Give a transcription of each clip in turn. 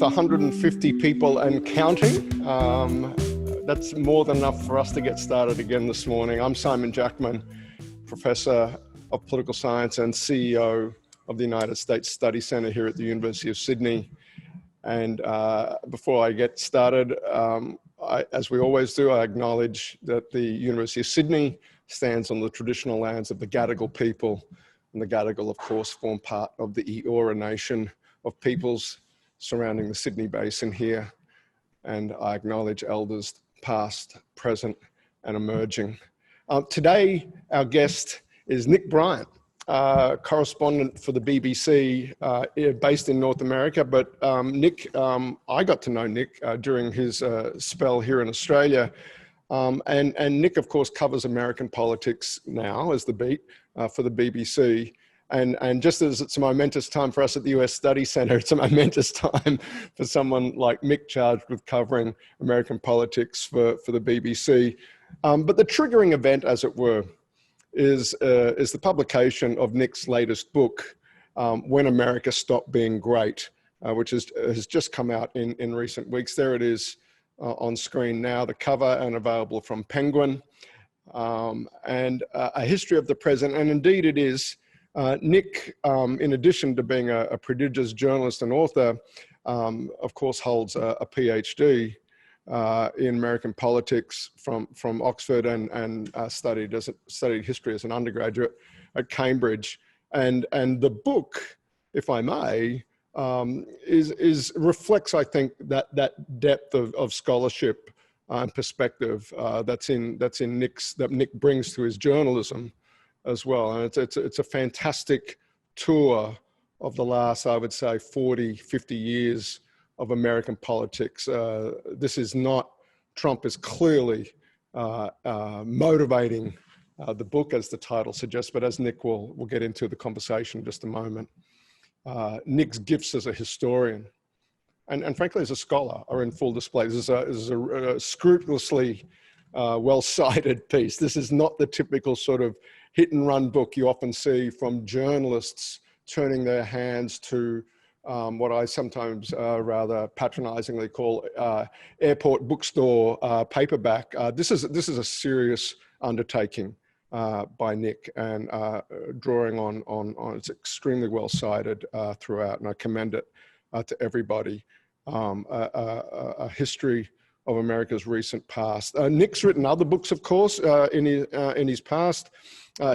150 people and counting. That's more than enough for us to get started again this morning. I'm Simon Jackman, Professor of Political Science and CEO of the United States Study Centre here at the University of Sydney. And before I get started, as we always do, I acknowledge that the University of Sydney stands on the traditional lands of the Gadigal people. And the Gadigal, of course, form part of the Eora Nation of peoples surrounding the Sydney Basin here. And I acknowledge elders past, present, and emerging. Today, our guest is Nick Bryant, correspondent for the BBC, based in North America. But Nick, I got to know Nick during his spell here in Australia. And Nick, of course, covers American politics now as the beat for the BBC. And just as it's a momentous time for us at the US Study Centre, it's a momentous time for someone like Nick charged with covering American politics for the BBC. But the triggering event, as it were, is the publication of Nick's latest book, When America Stopped Being Great, which has just come out in recent weeks. There it is on screen now, the cover, and available from Penguin. And a history of the present, and indeed it is. Nick, in addition to being a prodigious journalist and author, of course holds a PhD in American politics from Oxford and studied history as an undergraduate at Cambridge. And the book, if I may, reflects, I think, that depth of scholarship and perspective that Nick brings to his journalism as well. And it's a fantastic tour of the last, I would say, 40, 50 years of American politics. This is not, Trump is clearly motivating the book, as the title suggests, but as Nick will get into the conversation in just a moment. Nick's gifts as a historian and frankly as a scholar are in full display. This is a scrupulously well-cited piece. This is not the typical sort of hit and run book you often see from journalists turning their hands to what I sometimes rather patronizingly call airport bookstore paperback. This is a serious undertaking by Nick, and drawing on it's extremely well cited throughout, and I commend it to everybody. A history of America's recent past. Nick's written other books, of course, in his past.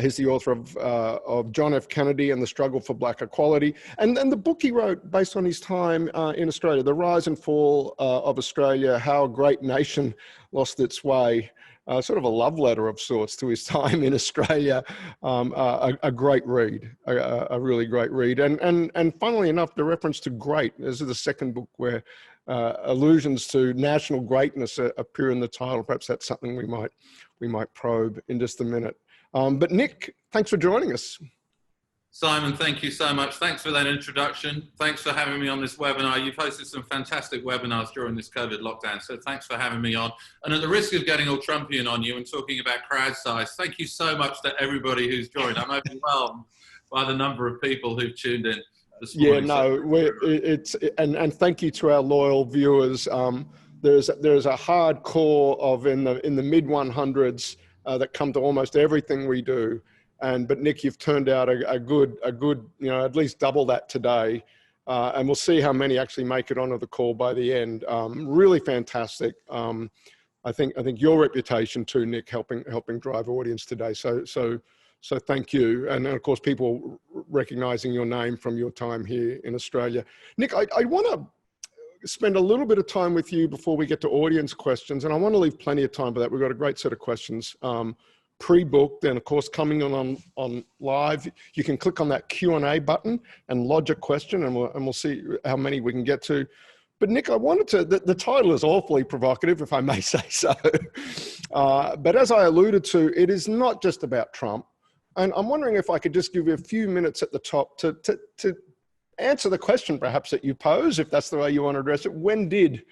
He's the author of John F. Kennedy and the Struggle for Black Equality. And the book he wrote based on his time in Australia, The Rise and Fall of Australia, How a Great Nation Lost Its Way, sort of a love letter of sorts to his time in Australia. A great read, a really great read. And funnily enough, the reference to great, this is the second book where allusions to national greatness appear in the title. Perhaps that's something we might probe in just a minute. But Nick, thanks for joining us. Simon, thank you so much. Thanks for that introduction. Thanks for having me on this webinar. You've hosted some fantastic webinars during this COVID lockdown, so thanks for having me on. And at the risk of getting all Trumpian on you and talking about crowd size, thank you so much to everybody who's joined. I'm overwhelmed by the number of people who've tuned in this morning. Yeah, no, and thank you to our loyal viewers. There's a hard core of in the mid 100s that come to almost everything we do. But Nick, you've turned out a good, at least double that today. And we'll see how many actually make it onto the call by the end. Really fantastic. I think your reputation too, Nick, helping drive audience today. So thank you. And of course, people recognizing your name from your time here in Australia. Nick, I want to spend a little bit of time with you before we get to audience questions. And I want to leave plenty of time for that. We've got a great set of questions pre-booked, and of course coming on live. You can click on that Q&A button and lodge a question, and we'll see how many we can get to. But Nick, I wanted to, the title is awfully provocative, if I may say so. But as I alluded to, it is not just about Trump. And I'm wondering if I could just give you a few minutes at the top to answer the question perhaps that you pose, if that's the way you want to address it. When did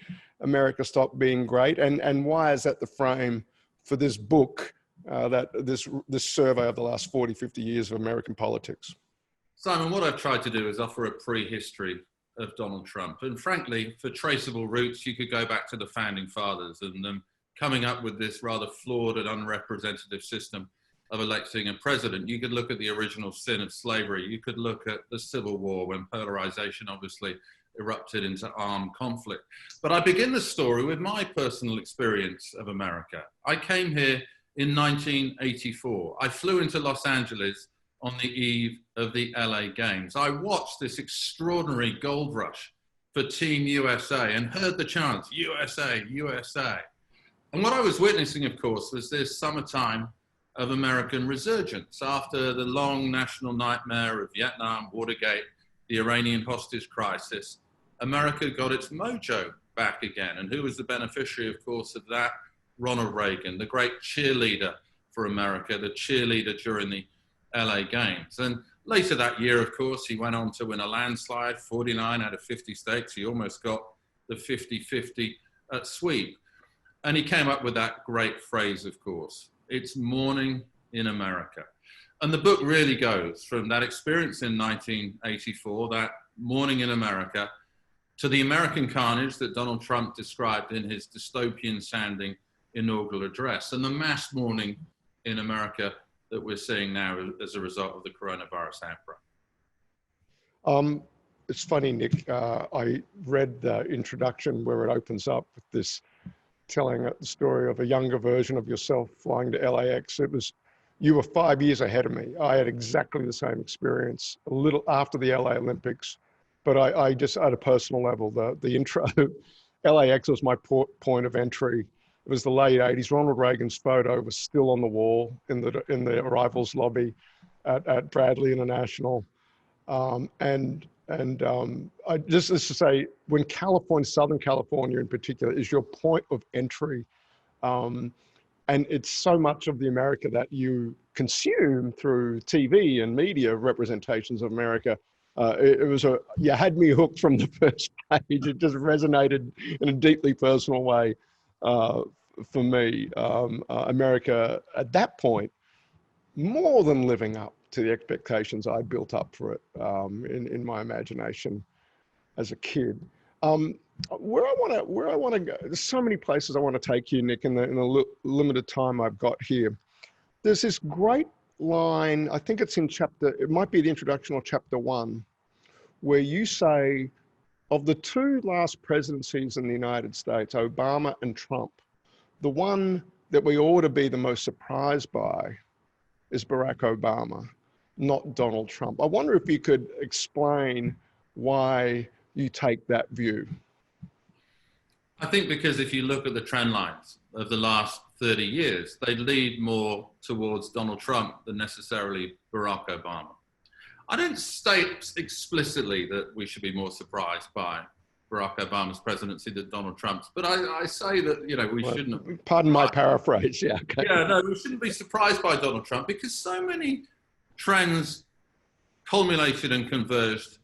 America stop being great? And why is that the frame for this book, this survey of the last 40, 50 years of American politics? Simon, what I've tried to do is offer a prehistory of Donald Trump. And frankly, for traceable roots, you could go back to the founding fathers and them coming up with this rather flawed and unrepresentative system of electing a president. You could look at the original sin of slavery. You could look at the Civil War, when polarization obviously erupted into armed conflict. But I begin the story with my personal experience of America. I came here in 1984. I flew into Los Angeles on the eve of the LA Games. I watched this extraordinary gold rush for Team USA and heard the chants, USA, USA. And what I was witnessing, of course, was this summertime of American resurgence after the long national nightmare of Vietnam, Watergate, the Iranian hostage crisis. America got its mojo back again. And who was the beneficiary, of course, of that? Ronald Reagan, the great cheerleader for America, the cheerleader during the LA Games. And later that year, of course, he went on to win a landslide, 49 out of 50 states. He almost got the 50-50 sweep. And he came up with that great phrase, of course, it's morning in America. And the book really goes from that experience in 1984, that morning in America, to the American carnage that Donald Trump described in his dystopian sounding inaugural address, and the mass mourning in America that we're seeing now as a result of the coronavirus outbreak. It's funny, Nick, I read the introduction where it opens up with this telling the story of a younger version of yourself flying to LAX. You were 5 years ahead of me. I had exactly the same experience a little after the LA Olympics, but I just, at a personal level, the intro, LAX was my point of entry. It was the late 80s. Ronald Reagan's photo was still on the wall in the arrivals lobby at Bradley International. I just to say, when California, Southern California in particular, is your point of entry, and it's so much of the America that you consume through TV and media representations of America. You had me hooked from the first page. It just resonated in a deeply personal way for me. America at that point, more than living up to the expectations I built up for it in my imagination as a kid. Where I want to go, there's so many places I want to take you, Nick, in the limited time I've got here. There's this great line, I think it's in it might be the introduction or chapter 1, where you say, of the two last presidencies in the United States, Obama and Trump, the one that we ought to be the most surprised by is Barack Obama, not Donald Trump. I wonder if you could explain why you take that view. I think because if you look at the trend lines of the last 30 years, they lead more towards Donald Trump than necessarily Barack Obama. I don't state explicitly that we should be more surprised by Barack Obama's presidency than Donald Trump's, but I say that, we shouldn't. Pardon my paraphrase, yeah. Okay. Yeah, no, we shouldn't be surprised by Donald Trump because so many trends culminated and converged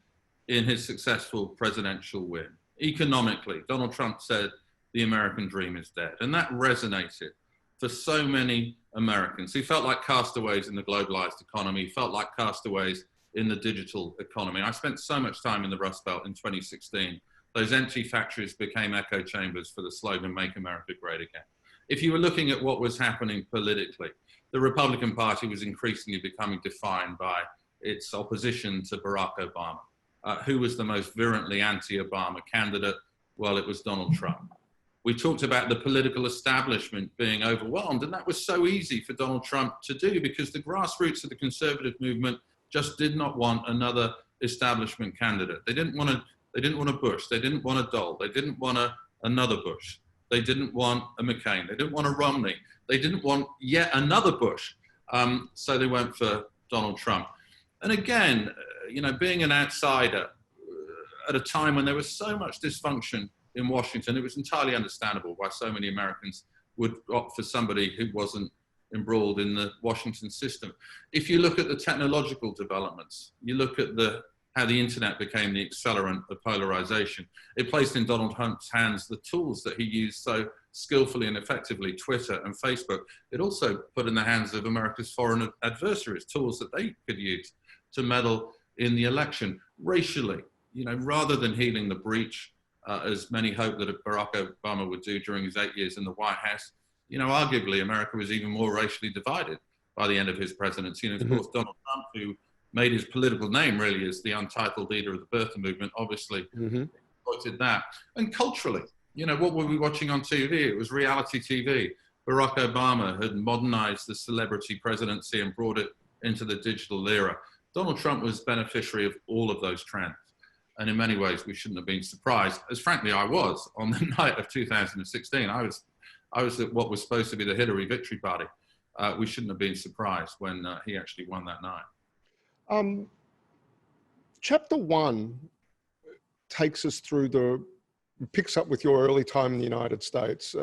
in his successful presidential win. Economically, Donald Trump said the American dream is dead, and that resonated for so many Americans who felt like castaways in the globalized economy, felt like castaways in the digital economy. I spent so much time in the Rust Belt in 2016. Those empty factories became echo chambers for the slogan, Make America Great Again. If you were looking at what was happening politically, the Republican Party was increasingly becoming defined by its opposition to Barack Obama. Who was the most virulently anti-Obama candidate? Well, it was Donald Trump. We talked about the political establishment being overwhelmed, and that was so easy for Donald Trump to do because the grassroots of the conservative movement just did not want another establishment candidate. They didn't want a Bush. They didn't want a Dole. They didn't want another Bush. They didn't want a McCain. They didn't want a Romney. They didn't want yet another Bush. So they went for Donald Trump. And again, being an outsider at a time when there was so much dysfunction in Washington, it was entirely understandable why so many Americans would opt for somebody who wasn't embroiled in the Washington system. If you look at the technological developments, you look at how the internet became the accelerant of polarization. It placed in Donald Trump's hands the tools that he used so skillfully and effectively, Twitter and Facebook. It also put in the hands of America's foreign adversaries tools that they could use to meddle in the election. Racially, rather than healing the breach, as many hoped that Barack Obama would do during his 8 years in the White House, arguably America was even more racially divided by the end of his presidency. And of course, Donald Trump, who made his political name really as the untitled leader of the birther movement, obviously exploited that. And culturally, what were we watching on TV? It was reality TV. Barack Obama had modernized the celebrity presidency and brought it into the digital era. Donald Trump was beneficiary of all of those trends. And in many ways, we shouldn't have been surprised, as frankly I was on the night of 2016. I was at what was supposed to be the Hillary victory party. We shouldn't have been surprised when he actually won that night. Chapter 1 takes us through picks up with your early time in the United States,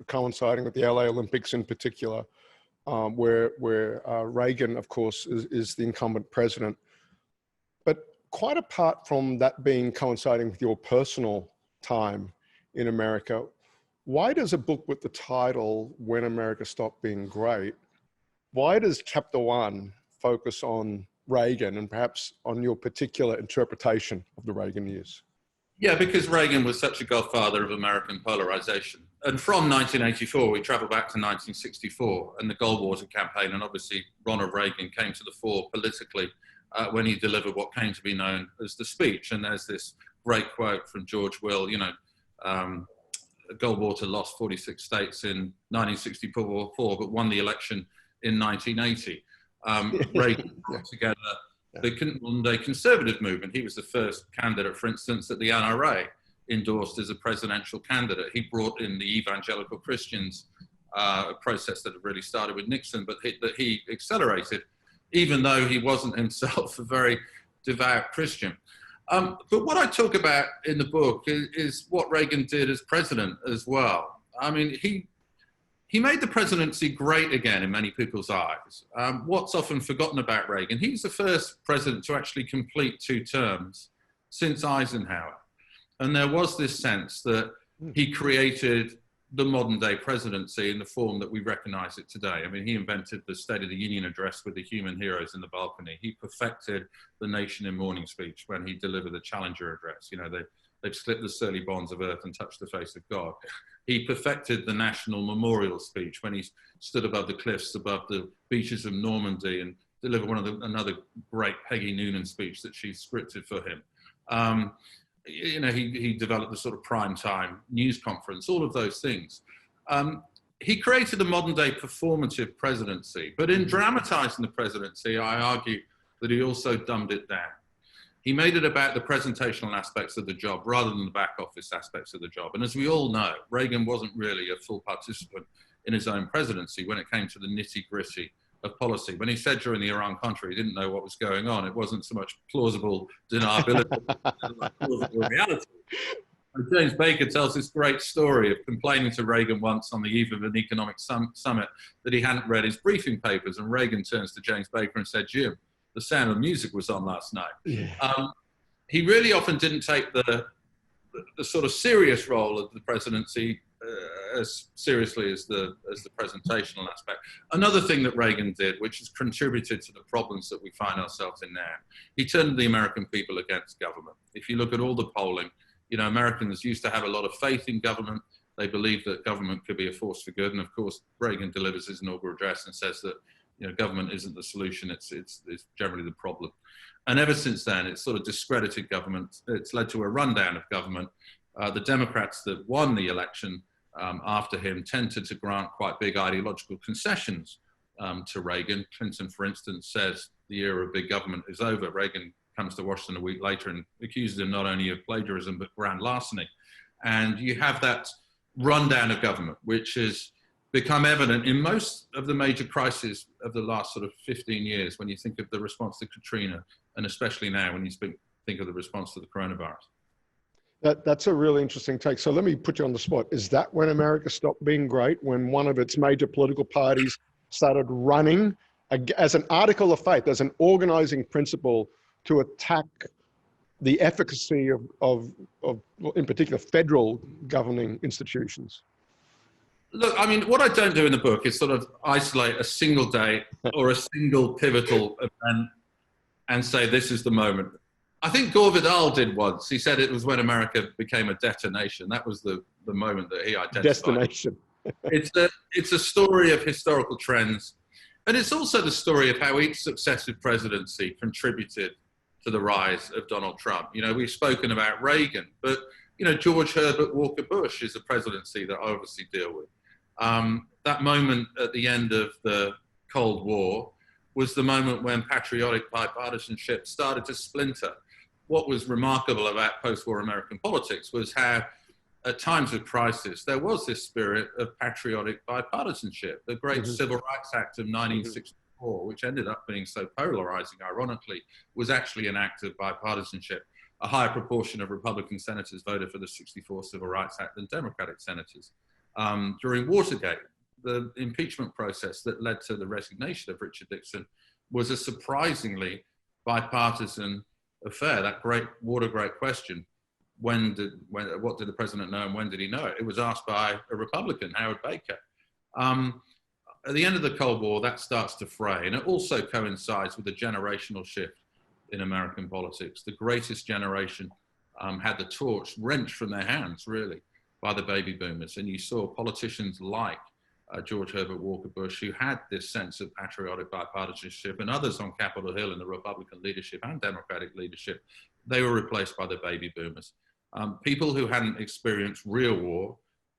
coinciding with the LA Olympics in particular, where Reagan, of course, is the incumbent president. But quite apart from that being coinciding with your personal time in America, why does a book with the title, When America Stopped Being Great, why does chapter 1 focus on Reagan and perhaps on your particular interpretation of the Reagan years? Yeah, because Reagan was such a godfather of American polarization. And from 1984, we travel back to 1964 and the Goldwater campaign. And obviously, Ronald Reagan came to the fore politically when he delivered what came to be known as the speech. And there's this great quote from George Will, Goldwater lost 46 states in 1964, but won the election in 1980. Reagan brought together the modern-day conservative movement. He was the first candidate, for instance, that the NRA endorsed as a presidential candidate. He brought in the evangelical Christians, a process that had really started with Nixon, but that he accelerated, even though he wasn't himself a very devout Christian. But what I talk about in the book is what Reagan did as president as well. I mean, he made the presidency great again in many people's eyes. What's often forgotten about Reagan, he's the first president to actually complete 2 terms since Eisenhower. And there was this sense that he created the modern day presidency in the form that we recognize it today. I mean, he invented the State of the Union address with the human heroes in the balcony. He perfected the nation in mourning speech when he delivered the Challenger address. They've split the surly bonds of earth and touched the face of God. He perfected the national memorial speech when he stood above the cliffs, above the beaches of Normandy, and delivered another great Peggy Noonan speech that she scripted for him. He developed the sort of prime time news conference, all of those things. He created a modern day performative presidency, but in dramatizing the presidency, I argue that he also dumbed it down. He made it about the presentational aspects of the job rather than the back office aspects of the job. And as we all know, Reagan wasn't really a full participant in his own presidency when it came to the nitty-gritty of policy. When he said during the Iran-Contra he didn't know what was going on, it wasn't so much plausible deniability, like plausible reality. And James Baker tells this great story of complaining to Reagan once on the eve of an economic summit that he hadn't read his briefing papers. And Reagan turns to James Baker and said, "Jim, the Sound of Music was on last night." Yeah. He really often didn't take the sort of serious role of the presidency as seriously as the presentational aspect. Another thing that Reagan did, which has contributed to the problems that we find ourselves in now, he turned the American people against government. If you look at all the polling, Americans used to have a lot of faith in government. They believed that government could be a force for good. And of course, Reagan delivers his inaugural address and says that government isn't the solution, it's generally the problem. And ever since then, it's sort of discredited government. It's led to a rundown of government. The Democrats that won the election after him tended to grant quite big ideological concessions to Reagan. Clinton, for instance, says the era of big government is over. Reagan comes to Washington a week later and accuses him not only of plagiarism, but grand larceny. And you have that rundown of government, which has become evident in most of the major crises of the last sort of 15 years, when you think of the response to Katrina, and especially now when you think of the response to the coronavirus. That's a really interesting take. So let me put you on the spot. Is that when America stopped being great, when one of its major political parties started running as an article of faith, as an organizing principle to attack the efficacy of in particular, federal governing institutions? Look, I mean, what I don't do in the book is sort of isolate a single day or a single pivotal event and say this is the moment. I think Gore Vidal did once. He said it was when America became a detonation. That was the moment that he identified. Destination. It's a story of historical trends. And it's also the story of how each successive presidency contributed to the rise of Donald Trump. You know, we've spoken about Reagan, but, you know, George Herbert Walker Bush is a presidency that I obviously deal with. That moment at the end of the Cold War was the moment when patriotic bipartisanship started to splinter. What was remarkable about post-war American politics was how, at times of crisis, there was this spirit of patriotic bipartisanship. The great Civil Rights Act of 1964, which ended up being so polarizing, ironically, was actually an act of bipartisanship. A higher proportion of Republican senators voted for the '64 Civil Rights Act than Democratic senators. During Watergate, the impeachment process that led to the resignation of Richard Nixon was a surprisingly bipartisan affair. That great Watergate question, what did the president know and when did he know it? It was asked by a Republican, Howard Baker. At the end of the Cold War, that starts to fray, and it also coincides with a generational shift in American politics. The greatest generation had the torch wrenched from their hands, really, by the baby boomers. And you saw politicians like George Herbert Walker Bush, who had this sense of patriotic bipartisanship, and others on Capitol Hill in the Republican leadership and Democratic leadership, they were replaced by the baby boomers. People who hadn't experienced real war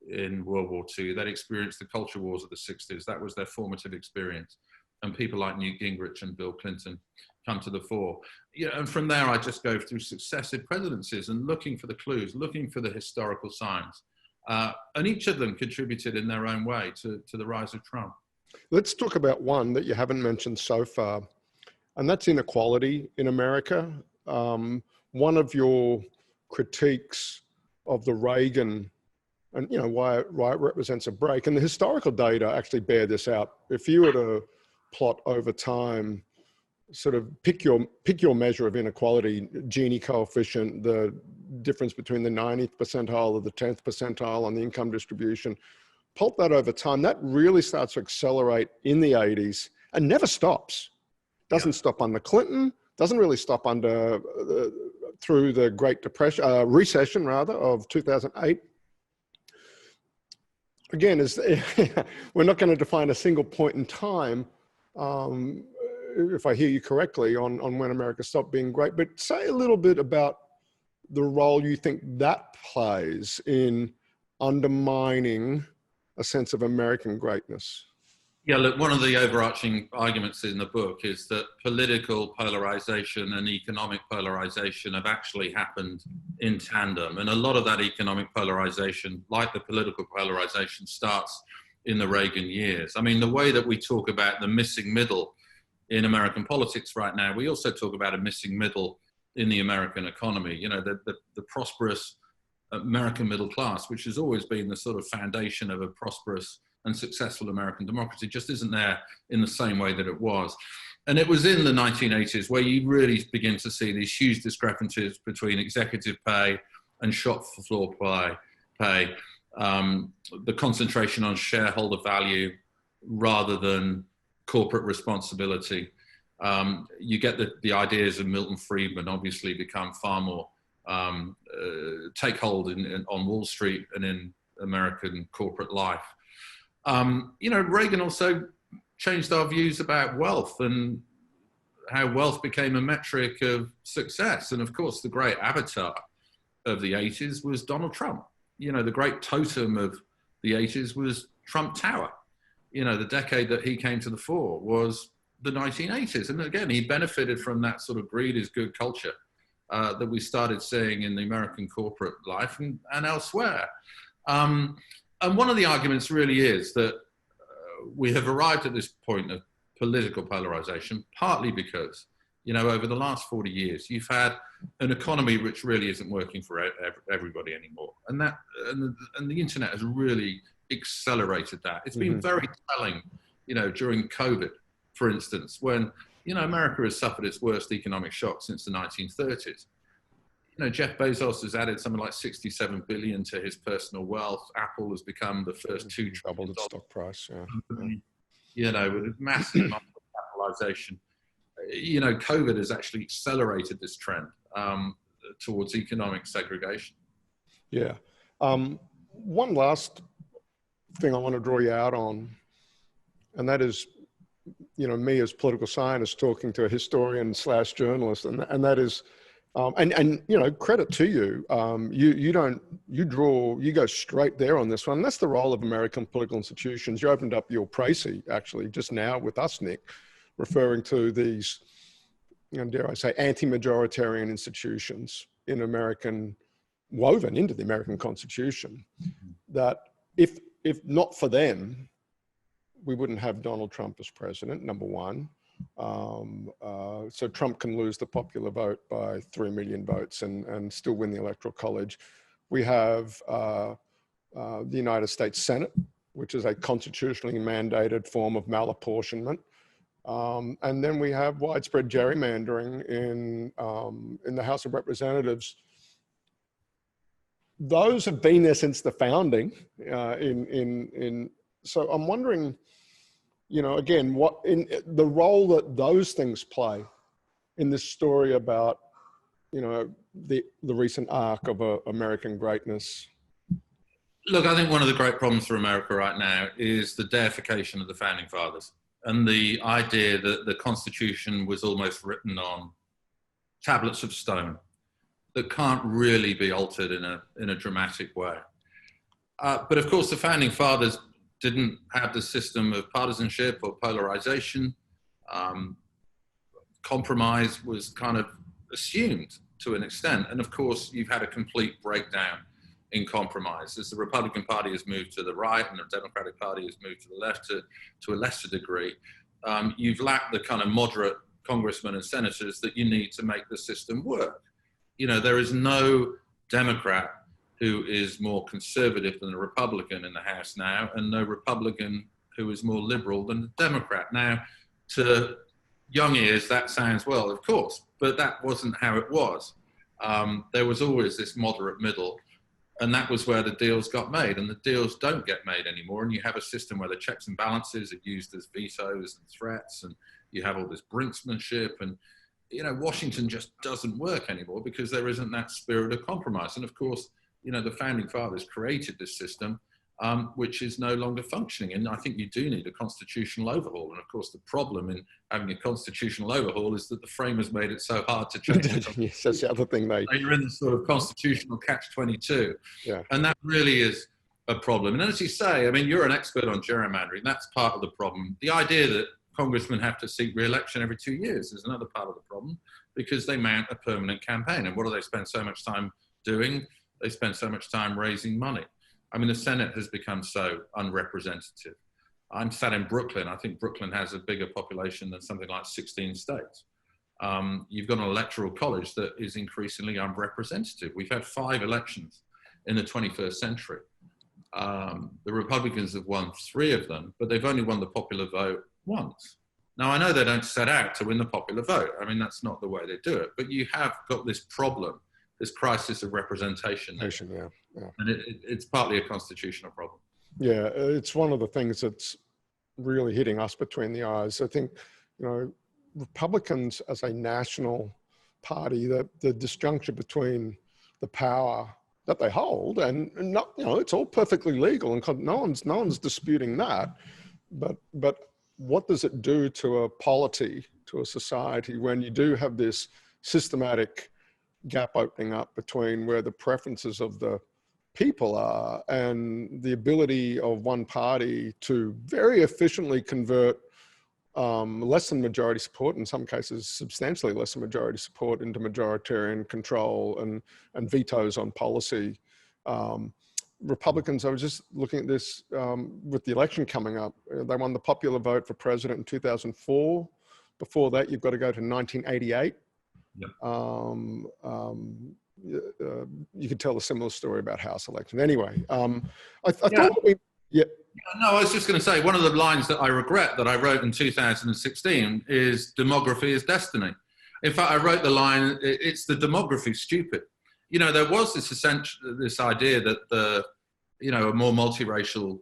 in World War II, they'd experienced the culture wars of the 60s. That was their formative experience. And people like Newt Gingrich and Bill Clinton come to the fore. Yeah, and from there, I just go through successive presidencies and looking for the clues, looking for the historical signs. And each of them contributed in their own way to the rise of Trump. Let's talk about one that you haven't mentioned so far, and that's inequality in America. One of your critiques of the Reagan, and you know why it represents a break, and the historical data actually bear this out. If you were to plot over time, sort of pick your measure of inequality, Gini coefficient, the difference between the 90th percentile or the 10th percentile on the income distribution, plot that over time, that really starts to accelerate in the 80s and never stops. Doesn't stop under Clinton, doesn't really stop under through the Great Depression, recession rather, of 2008. Again, we're not going to define a single point in time, if I hear you correctly, on when America stopped being great, but say a little bit about the role you think that plays in undermining a sense of American greatness. Yeah, look, one of the overarching arguments in the book is that political polarization and economic polarization have actually happened in tandem. And a lot of that economic polarization, like the political polarization, starts in the Reagan years. I mean, the way that we talk about the missing middle in American politics right now, we also talk about a missing middle in the American economy. You know, the prosperous American middle class, which has always been the sort of foundation of a prosperous and successful American democracy, just isn't there in the same way that it was. And it was in the 1980s where you really begin to see these huge discrepancies between executive pay and shop floor pay, the concentration on shareholder value rather than corporate responsibility. You get the ideas of Milton Friedman obviously become far more take hold on Wall Street and in American corporate life. You know, Reagan also changed our views about wealth and how wealth became a metric of success. And of course, the great avatar of the 80s was Donald Trump. You know, the great totem of the 80s was Trump Tower. You know, the decade that he came to the fore was the 1980s. And again, he benefited from that sort of greed is good culture that we started seeing in the American corporate life and elsewhere. And one of the arguments really is that we have arrived at this point of political polarization, partly because, you know, over the last 40 years, you've had an economy which really isn't working for everybody anymore. And the internet has really accelerated that. It's been very telling, you know, during COVID, for instance, when, you know, America has suffered its worst economic shock since the 1930s. You know, Jeff Bezos has added something like 67 billion to his personal wealth. Apple has become the first $2 trillion doubled its stock price. Yeah. You know, with a massive amount of capitalization. you know, COVID has actually accelerated this trend towards economic segregation. Yeah. One last thing I want to draw you out on, and that is, you know, me as political scientist talking to a historian / journalist, and that is, and you know, credit to you, you go straight there on this one. That's the role of American political institutions. You opened up your précis actually just now with us, Nick, referring to these, you know, dare I say, anti-majoritarian institutions in American, woven into the American Constitution, that if not for them, we wouldn't have Donald Trump as president, number one. So Trump can lose the popular vote by 3 million votes and still win the Electoral College. We have the United States Senate, which is a constitutionally mandated form of malapportionment. And then we have widespread gerrymandering in the House of Representatives. Those have been there since the founding. So I'm wondering, you know, again, what in the role that those things play in this story about, you know, the recent arc of American greatness. Look, I think one of the great problems for America right now is the deification of the founding fathers and the idea that the Constitution was almost written on tablets of stone that can't really be altered in a dramatic way. But of course, the founding fathers didn't have the system of partisanship or polarization. Compromise was kind of assumed to an extent. And of course, you've had a complete breakdown in compromise as the Republican Party has moved to the right and the Democratic Party has moved to the left to a lesser degree. You've lacked the kind of moderate congressmen and senators that you need to make the system work. You know, there is no Democrat who is more conservative than a Republican in the House now, and no Republican who is more liberal than a Democrat. Now, to young ears, that sounds, well, of course, but that wasn't how it was. There was always this moderate middle, and that was where the deals got made, and the deals don't get made anymore. And you have a system where the checks and balances are used as vetoes and threats, and you have all this brinksmanship, and you know, Washington just doesn't work anymore because there isn't that spirit of compromise. And of course, you know, the founding fathers created this system, which is no longer functioning. And I think you do need a constitutional overhaul. And of course, the problem in having a constitutional overhaul is that the framers made it so hard to change it. Yes, that's the other thing. You're in the sort of constitutional catch-22. Yeah. And that really is a problem. And as you say, I mean, you're an expert on gerrymandering. That's part of the problem. The idea that congressmen have to seek re-election every 2 years is another part of the problem, because they mount a permanent campaign. And what do they spend so much time doing? They spend so much time raising money. I mean, the Senate has become so unrepresentative. I'm sat in Brooklyn. I think Brooklyn has a bigger population than something like 16 states. You've got an electoral college that is increasingly unrepresentative. We've had 5 elections in the 21st century. The Republicans have won 3 of them, but they've only won the popular vote once. Now, I know they don't set out to win the popular vote. I mean, that's not the way they do it. But you have got this problem, this crisis of representation. Yeah. And it's partly a constitutional problem. Yeah, it's one of the things that's really hitting us between the eyes. I think, you know, Republicans as a national party, the disjuncture between the power that they hold and not, you know, it's all perfectly legal and no one's disputing that. But what does it do to a polity, to a society, when you do have this systematic gap opening up between where the preferences of the people are and the ability of one party to very efficiently convert less than majority support, in some cases substantially less than majority support, into majoritarian control and vetoes on policy. Republicans, I was just looking at this with the election coming up. They won the popular vote for president in 2004. Before that, you've got to go to 1988. Yep. You could tell a similar story about House elections. Anyway, I thought we, yeah. No, I was just going to say, one of the lines that I regret that I wrote in 2016 is demography is destiny. In fact, I wrote the line, it's the demography stupid. You know, there was this idea that a more multiracial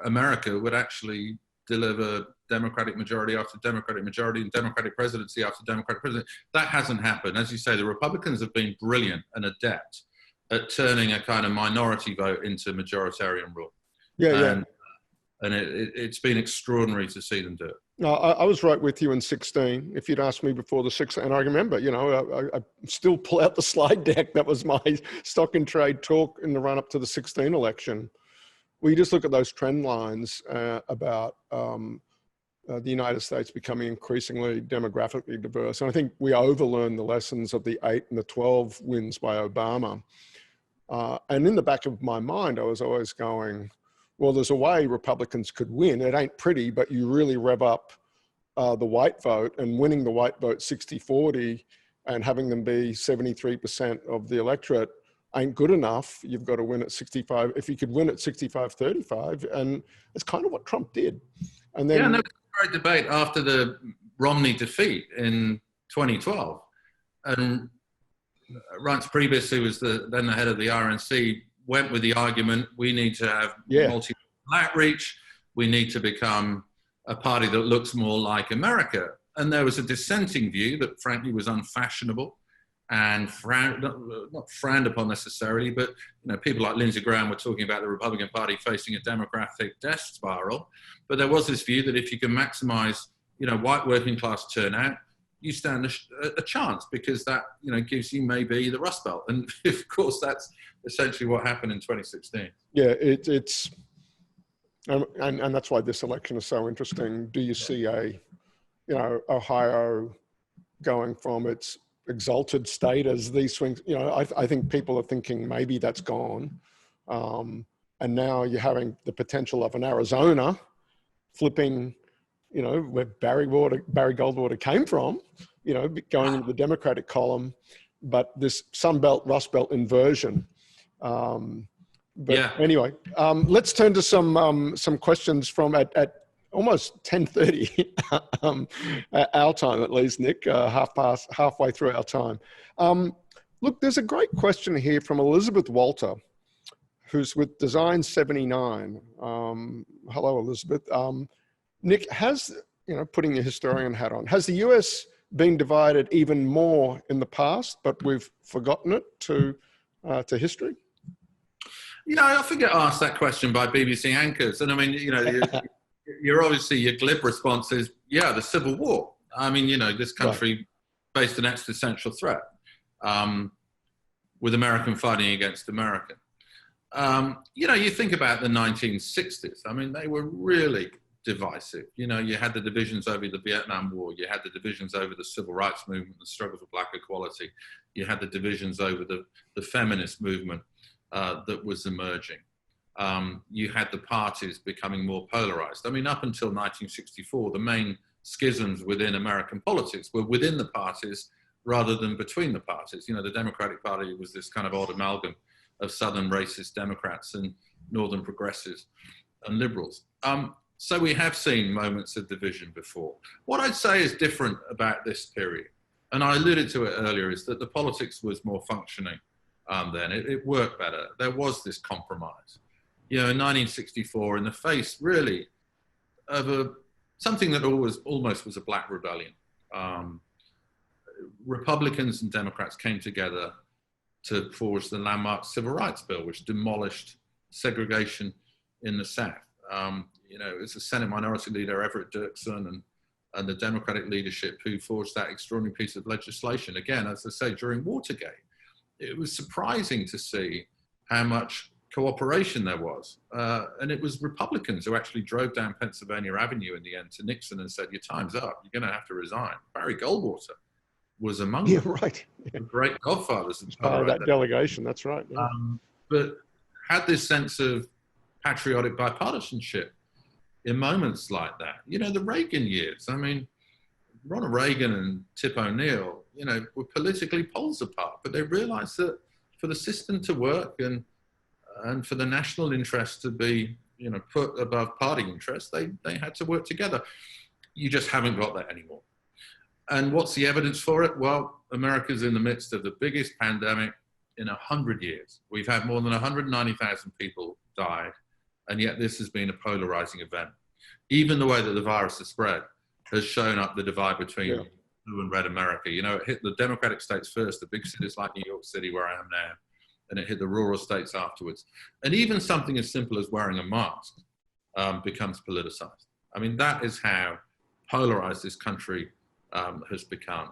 America would actually deliver Democratic majority after Democratic majority and Democratic presidency after Democratic presidency. That hasn't happened. As you say, the Republicans have been brilliant and adept at turning a kind of minority vote into majoritarian rule. Yeah. And it's been extraordinary to see them do it. No, I was right with you in 16. If you'd asked me before the 16, and I remember, I still pull out the slide deck. That was my stock and trade talk in the run up to the 16 election. We just look at those trend lines about the United States becoming increasingly demographically diverse. And I think we overlearned the lessons of the 8 and the 12 wins by Obama. And in the back of my mind, I was always going, well, there's a way Republicans could win. It ain't pretty, but you really rev up the white vote, and winning the white vote 60-40 and having them be 73% of the electorate ain't good enough. You've got to win at 65. If you could win at 65-35, and it's kind of what Trump did. And then, there was a great debate after the Romney defeat in 2012. And Reince Priebus, who was then the head of the RNC, went with the argument, we need to have multi outreach, we need to become a party that looks more like America. And there was a dissenting view that frankly was unfashionable and not frowned upon necessarily, but people like Lindsey Graham were talking about the Republican Party facing a demographic death spiral. But there was this view that if you can maximize white working class turnout, you stand a chance, because that gives you maybe the Rust Belt. And of course that's essentially what happened in 2016. Yeah, it's and that's why this election is so interesting. Do you see Ohio going from its exalted state as these swings? I think people are thinking maybe that's gone, and now you're having the potential of an Arizona flipping, where Barry Goldwater came from, going into the Democratic column, but this Sun Belt, Rust Belt inversion. Anyway, let's turn to some questions from at almost 10:30 our time, at least, Nick, halfway through our time. Look, there's a great question here from Elizabeth Walter, who's with Design 79. Hello, Elizabeth. Nick, putting your historian hat on, has the US been divided even more in the past, but we've forgotten it to history? I often get asked that question by BBC anchors. And I mean, you're obviously, your glib response is, the Civil War. I mean, this country faced an existential threat with American fighting against American. You think about the 1960s. I mean, they were really divisive. You had the divisions over the Vietnam War. You had the divisions over the Civil Rights Movement, the struggle for black equality. You had the divisions over the feminist movement that was emerging. You had the parties becoming more polarized. I mean, up until 1964, the main schisms within American politics were within the parties rather than between the parties. The Democratic Party was this kind of odd amalgam of Southern racist Democrats and Northern progressives and liberals. So we have seen moments of division before. What I'd say is different about this period, and I alluded to it earlier, is that the politics was more functioning then. It worked better. There was this compromise. In 1964, in the face really of something that almost was a black rebellion, Republicans and Democrats came together to forge the landmark Civil Rights Bill, which demolished segregation in the South. It was the Senate Minority Leader Everett Dirksen and the Democratic leadership who forged that extraordinary piece of legislation. Again, as I say, during Watergate, it was surprising to see how much cooperation there was. And it was Republicans who actually drove down Pennsylvania Avenue in the end to Nixon and said, your time's up, you're going to have to resign. Barry Goldwater was among them. Yeah, right. The great godfathers. Part of that delegation, that's right. Yeah. But had this sense of patriotic bipartisanship in moments like that. The Reagan years, I mean, Ronald Reagan and Tip O'Neill, were politically poles apart, but they realized that for the system to work and for the national interest to be, put above party interests, they had to work together. You just haven't got that anymore. And what's the evidence for it? Well, America's in the midst of the biggest pandemic in 100 years. We've had more than 190,000 people died, and yet this has been a polarizing event. even the way that the virus has spread has shown up the divide between blue and red America. You know, it hit the Democratic states first, the big cities like New York City, where I am now, and it hit the rural states afterwards. And even something as simple as wearing a mask becomes politicized. I mean, that is how polarized this country has become.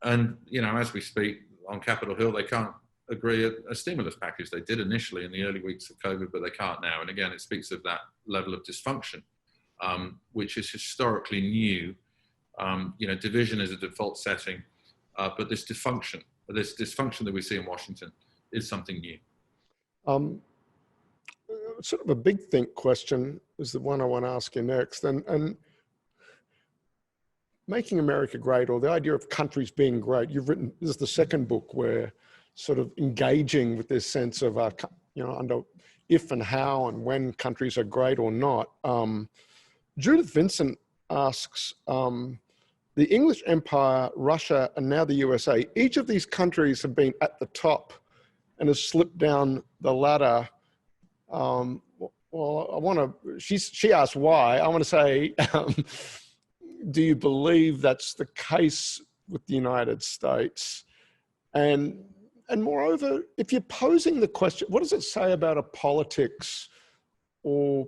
And, you know, as we speak on Capitol Hill, they can't agree a stimulus package. They did initially in the early weeks of COVID, but they can't now. And again, it speaks of that level of dysfunction, which is historically new. You know, division is a default setting, but this dysfunction that we see in Washington is something new. Sort of a big think question is the one I want to ask you next. And making America great, or the idea of countries being great, you've written, this is the second book where sort of engaging with this sense of, you know, under if and how and when countries are great or not. Judith Vincent asks, the English Empire, Russia, and now the USA, each of these countries have been at the top and has slipped down the ladder. Well, I want to, she asked why. I want to say, do you believe that's the case with the United States? And moreover, if you're posing the question, what does it say about a politics, or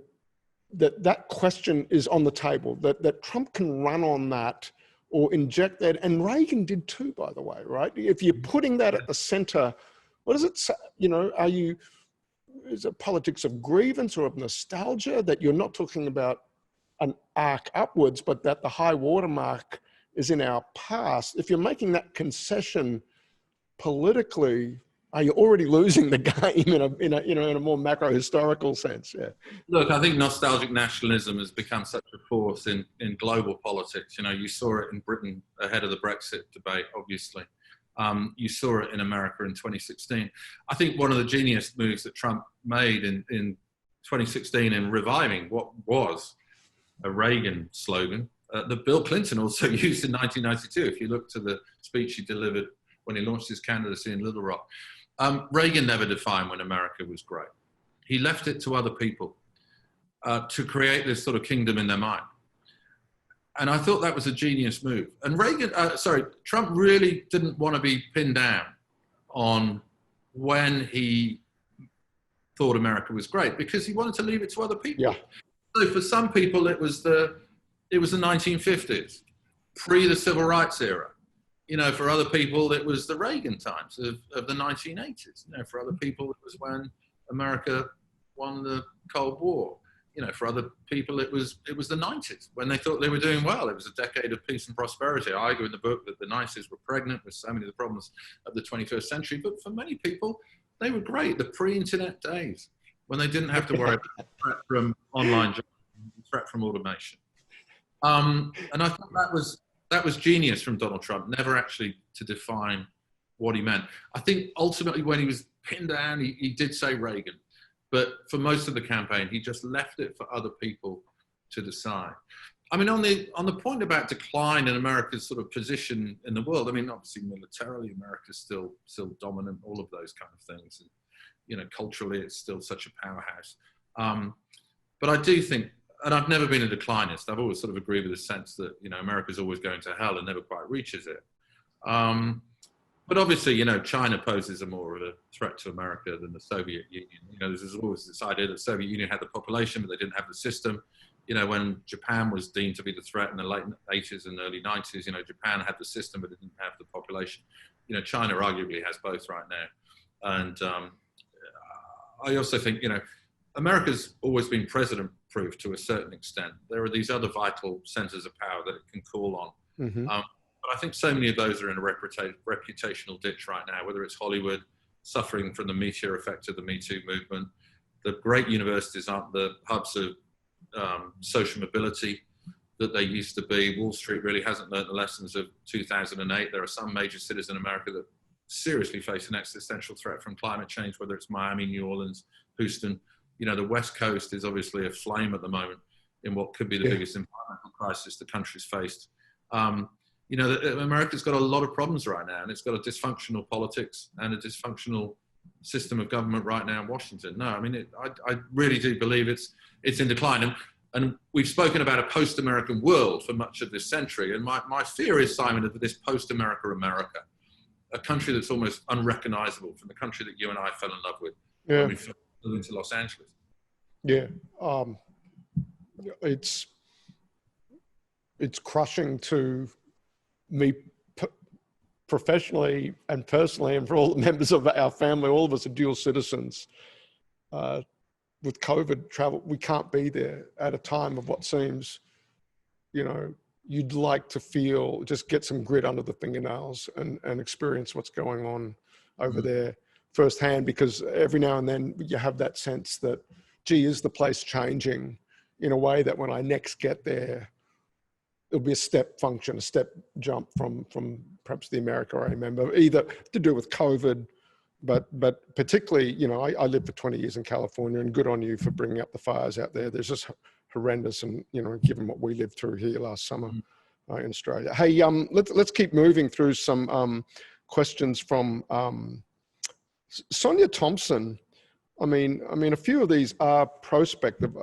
that question is on the table, that Trump can run on that or inject that? And Reagan did too, by the way, right? If you're putting that at the center, what does it say? You know, is it politics of grievance or of nostalgia, that you're not talking about an arc upwards, but that the high watermark is in our past? If you're making that concession politically, are you already losing the game in a more macro historical sense? Yeah. Look, I think nostalgic nationalism has become such a force in global politics. You know, you saw it in Britain ahead of the Brexit debate, obviously. You saw it in America in 2016. I think one of the genius moves that Trump made in 2016 in reviving what was a Reagan slogan that Bill Clinton also used in 1992. If you look to the speech he delivered when he launched his candidacy in Little Rock, Reagan never defined when America was great. He left it to other people to create this sort of kingdom in their mind. And I thought that was a genius move. And Trump really didn't want to be pinned down on when he thought America was great, because he wanted to leave it to other people. Yeah. So for some people, it was the 1950s, pre the civil rights era. You know, for other people, it was the Reagan times of the 1980s. You know, for other people, it was when America won the Cold War. You know, for other people, it was the 90s, when they thought they were doing well. It was a decade of peace and prosperity. I argue in the book that the 90s were pregnant with so many of the problems of the 21st century. But for many people, they were great. The pre-internet days, when they didn't have to worry about the threat from online jobs, the threat from automation. And I thought that was genius from Donald Trump, never actually to define what he meant. I think ultimately when he was pinned down, he did say Reagan. But for most of the campaign, he just left it for other people to decide. I mean, on the point about decline in America's sort of position in the world, I mean, obviously militarily, America's still dominant, all of those kind of things. And, you know, culturally, it's still such a powerhouse. But I do think, and I've never been a declinist, I've always sort of agreed with the sense that, you know, America's always going to hell and never quite reaches it. But obviously, you know, China poses a more of a threat to America than the Soviet Union. You know, there's always this idea that the Soviet Union had the population, but they didn't have the system. You know, when Japan was deemed to be the threat in the late 80s and early 90s, you know, Japan had the system, but it didn't have the population. You know, China arguably has both right now. And I also think, you know, America's always been president-proof to a certain extent. There are these other vital centers of power that it can call on. Mm-hmm. But I think so many of those are in a reputational ditch right now, whether it's Hollywood suffering from the meteor effect of the Me Too movement. The great universities aren't the hubs of social mobility that they used to be. Wall Street really hasn't learned the lessons of 2008. There are some major cities in America that seriously face an existential threat from climate change, whether it's Miami, New Orleans, Houston. You know, the West Coast is obviously aflame at the moment in what could be the biggest environmental crisis the country's faced. You know, America's got a lot of problems right now, and it's got a dysfunctional politics and a dysfunctional system of government right now in Washington. No, I mean, I really do believe it's in decline. And And we've spoken about a post-American world for much of this century. And my fear is, Simon, of this post-America America, a country that's almost unrecognizable from the country that you and I fell in love with when we flew into Los Angeles. Yeah. It's crushing to me professionally and personally, and for all the members of our family. All of us are dual citizens. With COVID travel, we can't be there at a time of what seems, you'd like to feel, just get some grit under the fingernails and experience what's going on over there firsthand, because every now and then you have that sense that, gee, is the place changing in a way that when I next get there, it'll be a step function, a step jump from perhaps the America I remember, either to do with COVID, but particularly, I lived for 20 years in California, and good on you for bringing up the fires out there. There's just horrendous, and given what we lived through here last summer in Australia. Hey, let's keep moving through some questions from Sonia Thompson. I mean, a few of these are prospective.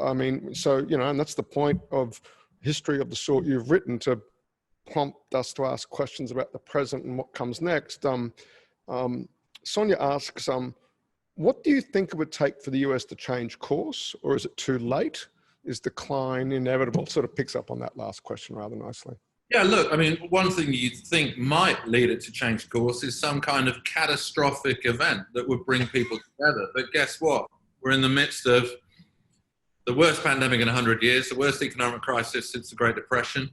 So and that's the point of history of the sort you've written, to prompt us to ask questions about the present and what comes next. Sonia asks, what do you think it would take for the US to change course, or is it too late? Is decline inevitable? Sort of picks up on that last question rather nicely. Yeah, look, one thing you'd think might lead it to change course is some kind of catastrophic event that would bring people together. But guess what? We're in the midst of the worst pandemic in 100 years, the worst economic crisis since the Great Depression,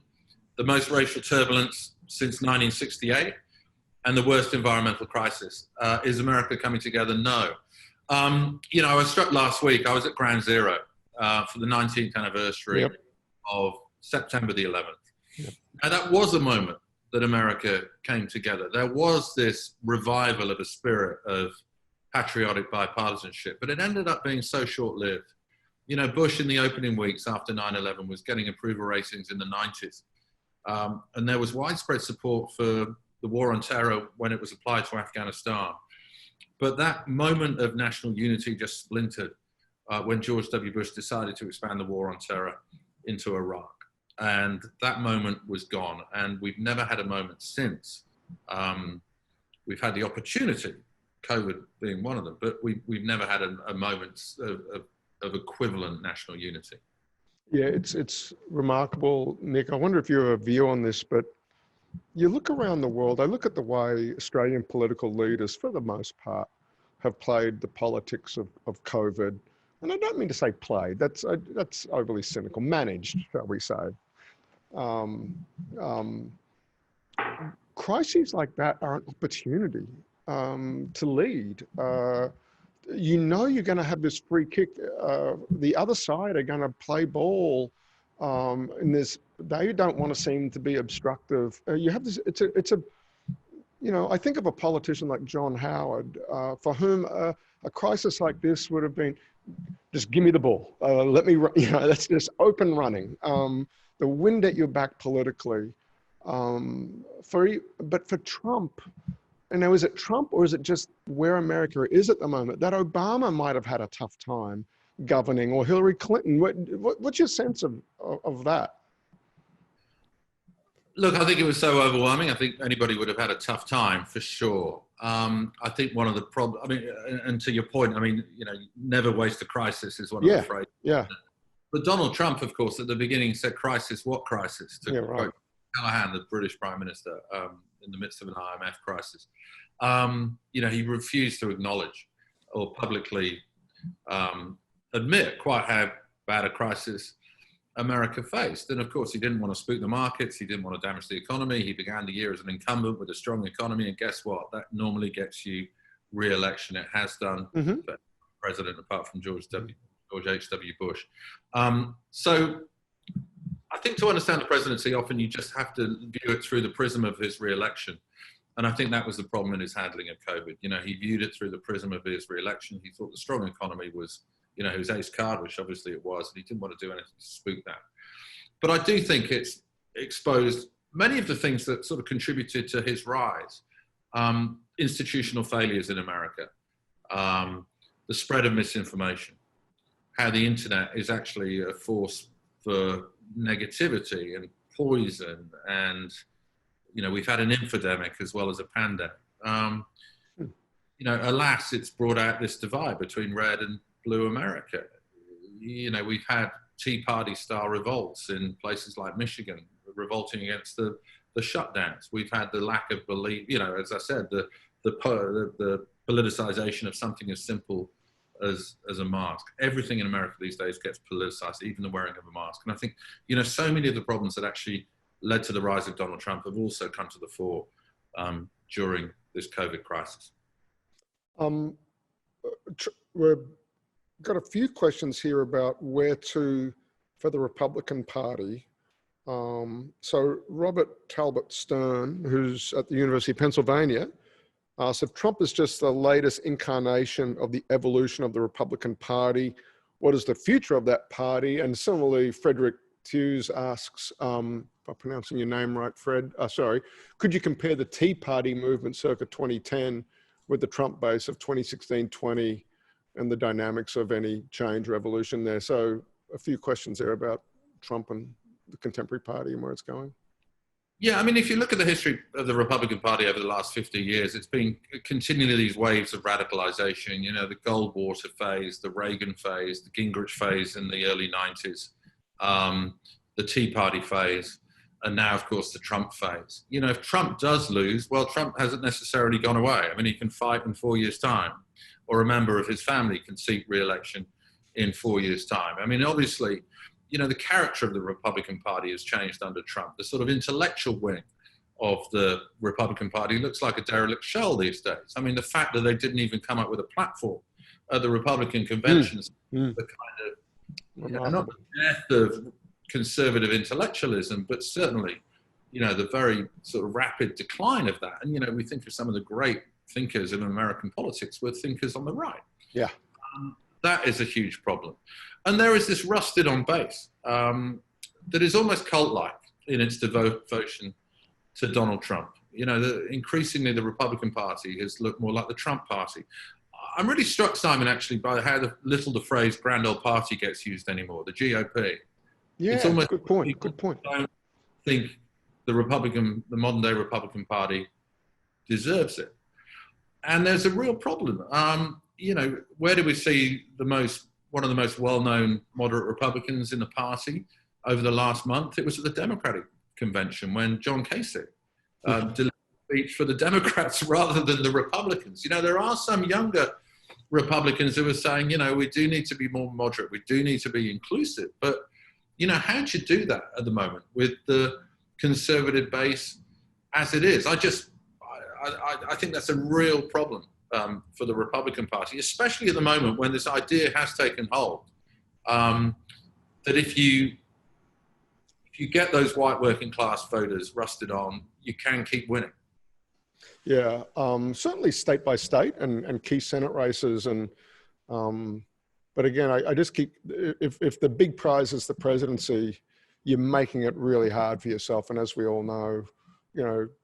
the most racial turbulence since 1968, and the worst environmental crisis. Is America coming together? No. I was struck last week. I was at Ground Zero for the 19th anniversary of September the 11th. Yep. Now, that was a moment that America came together. There was this revival of a spirit of patriotic bipartisanship, but it ended up being so short-lived. Bush in the opening weeks after 9/11 was getting approval ratings in the 90s. And there was widespread support for the war on terror when it was applied to Afghanistan. But that moment of national unity just splintered when George W. Bush decided to expand the war on terror into Iraq. And that moment was gone. And we've never had a moment since. We've had the opportunity, COVID being one of them, but we've never had a moment of equivalent national unity. Yeah, it's remarkable, Nick. I wonder if you have a view on this, but you look around the world, I look at the way Australian political leaders, for the most part, have played the politics of COVID. And I don't mean to say played, that's overly cynical, managed, shall we say. Crises like that are an opportunity to lead. You're going to have this free kick. The other side are going to play ball. And they don't want to seem to be obstructive. You have this. I think of a politician like John Howard, for whom a crisis like this would have been, just give me the ball. Let me. That's just open running. The wind at your back politically. But for Trump. And now, is it Trump, or is it just where America is at the moment? That Obama might have had a tough time governing, or Hillary Clinton. What's your sense of that? Look, I think it was so overwhelming. I think anybody would have had a tough time, for sure. I think one of the problems, and to your point, never waste a crisis is one of the phrases. Yeah. But Donald Trump, of course, at the beginning said, "Crisis, what crisis?" To quote Callahan, the British Prime Minister, in the midst of an IMF crisis. He refused to acknowledge or publicly admit quite how bad a crisis America faced. And of course, he didn't want to spook the markets. He didn't want to damage the economy. He began the year as an incumbent with a strong economy. And guess what? That normally gets you re-election. It has done for president, apart from George H.W. Bush. So I think to understand the presidency, often you just have to view it through the prism of his re-election. And I think that was the problem in his handling of COVID. He viewed it through the prism of his re-election. He thought the strong economy was, his ace card, which obviously it was, and he didn't want to do anything to spook that. But I do think it's exposed many of the things that sort of contributed to his rise. Institutional failures in America, the spread of misinformation, how the internet is actually a force for negativity and poison, and we've had an infodemic as well as a pandemic. Alas, it's brought out this divide between red and blue America. We've had Tea Party style revolts in places like Michigan, revolting against the shutdowns. We've had the lack of belief, as I said, the politicization of something as simple as a mask. Everything in America these days gets politicized, even the wearing of a mask. And I think, so many of the problems that actually led to the rise of Donald Trump have also come to the fore during this COVID crisis. We've got a few questions here about where to for the Republican Party. So Robert Talbot Stern, who's at the University of Pennsylvania, asked if Trump is just the latest incarnation of the evolution of the Republican Party, what is the future of that party? And similarly, Frederick Hughes asks, if I'm pronouncing your name right, Fred, sorry, could you compare the Tea Party movement circa 2010 with the Trump base of 2016-20 and the dynamics of any change or evolution there? So a few questions there about Trump and the contemporary party and where it's going. Yeah, I mean, if you look at the history of the Republican Party over the last 50 years, it's been continually these waves of radicalization, the Goldwater phase, the Reagan phase, the Gingrich phase in the early 90s, the Tea Party phase, and now, of course, the Trump phase. If Trump does lose, well, Trump hasn't necessarily gone away. I mean, he can fight in 4 years' time, or a member of his family can seek re-election in 4 years' time. I mean, obviously, the character of the Republican Party has changed under Trump. The sort of intellectual wing of the Republican Party looks like a derelict shell these days. I mean, the fact that they didn't even come up with a platform at the Republican conventions, the kind of, not the death of conservative intellectualism, but certainly, the very sort of rapid decline of that. And, we think of some of the great thinkers in American politics were thinkers on the right. Yeah. That is a huge problem. And there is this rusted on base that is almost cult-like in its devotion to Donald Trump. Increasingly the Republican Party has looked more like the Trump Party. I'm really struck, Simon, actually, by how the phrase grand old party gets used anymore, the GOP. Yeah, it's almost good point. Good point. I don't think the modern day Republican Party deserves it. And there's a real problem. Where do we see one of the most well-known moderate Republicans in the party over the last month? It was at the Democratic convention when John Kasich delivered a speech for the Democrats rather than the Republicans. There are some younger Republicans who are saying, we do need to be more moderate. We do need to be inclusive. But, how do you do that at the moment with the conservative base as it is? I think that's a real problem for the Republican Party, especially at the moment when this idea has taken hold, that if you get those white working class voters rusted on, you can keep winning. Yeah, certainly state by state and key Senate races. And but again, I just keep, if the big prize is the presidency, you're making it really hard for yourself. And as we all know,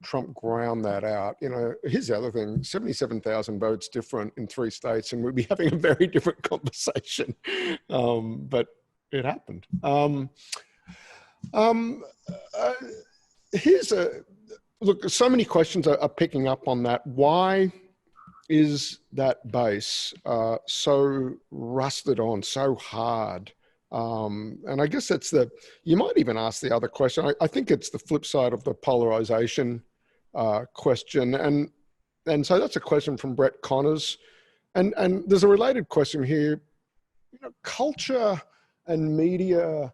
Trump ground that out. Here's the other thing, 77,000 votes different in 3 states, and we'd be having a very different conversation. But it happened. Look, so many questions are picking up on that. Why is that base so rusted on, so hard? And I guess you might even ask the other question. I think it's the flip side of the polarization question. And so that's a question from Brett Connors. And there's a related question here. Culture and media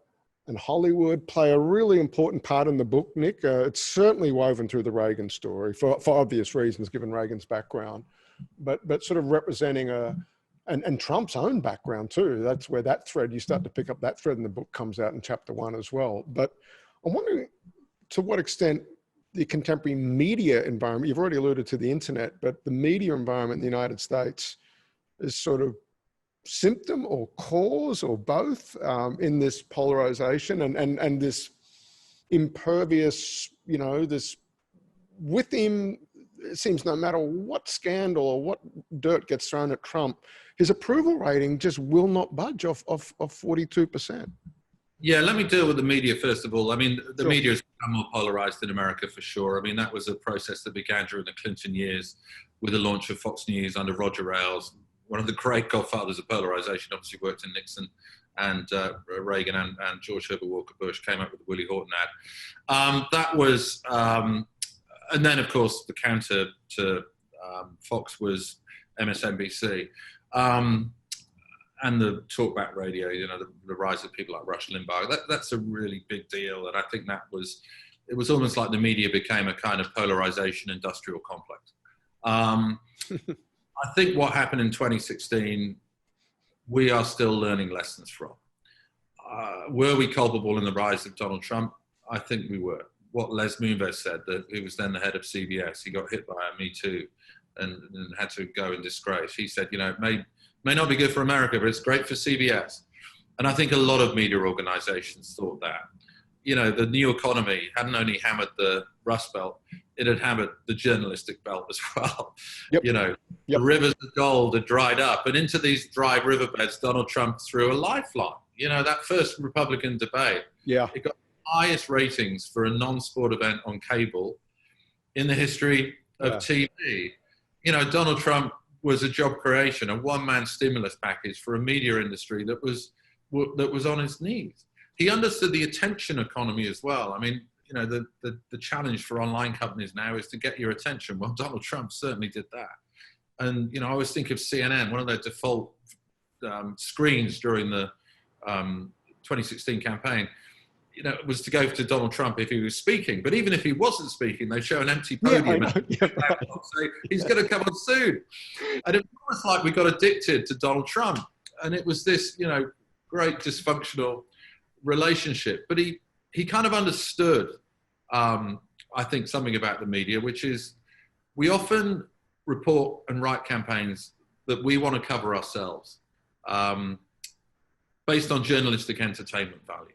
and Hollywood play a really important part in the book, Nick. It's certainly woven through the Reagan story for obvious reasons, given Reagan's background, but sort of representing and Trump's own background too. That's where that thread, you start to pick up that thread in the book, comes out in chapter 1 as well. But I'm wondering to what extent the contemporary media environment, you've already alluded to the internet, but the media environment in the United States is sort of symptom or cause or both in this polarization and this impervious, this with him, it seems no matter what scandal or what dirt gets thrown at Trump, his approval rating just will not budge off 42%. Yeah, let me deal with the media first of all. I mean, the media has become more polarized in America for sure. I mean, that was a process that began during the Clinton years with the launch of Fox News under Roger Ailes, one of the great godfathers of polarization, obviously worked in Nixon and Reagan and George Herbert Walker Bush, came up with the Willie Horton ad. That was, and then of course the counter to Fox was MSNBC. And the talkback radio, you know, the rise of people like Rush Limbaugh, that's a really big deal. And I think it was almost like the media became a kind of polarization industrial complex. I think what happened in 2016, we are still learning lessons from. Were we culpable in the rise of Donald Trump? I think we were. What Les Moonves said, who was then the head of CBS, he got hit by a Me Too and had to go in disgrace. He said, you know, it may not be good for America, but it's great for CBS. And I think a lot of media organizations thought that. You know, the new economy hadn't only hammered the Rust Belt, it had hammered the journalistic belt as well. Yep. You know, the rivers of gold had dried up, and into these dry riverbeds, Donald Trump threw a lifeline. You know, that first Republican debate, it got the highest ratings for a non-sport event on cable in the history of TV. You know, Donald Trump was a job creation, a one-man stimulus package for a media industry that was on its knees. He understood the attention economy as well. I mean, you know, the challenge for online companies now is to get your attention. Well, Donald Trump certainly did that. And, you know, I always think of CNN, one of their default screens during the 2016 campain, you know, was to go to Donald Trump if he was speaking. But even if he wasn't speaking, they show an empty podium and say, he's going to come on soon. And it was almost like we got addicted to Donald Trump. And it was this, you know, great dysfunctional relationship. But he kind of understood, I think, something about the media, which is we often report and write campaigns that we want to cover ourselves based on journalistic entertainment value.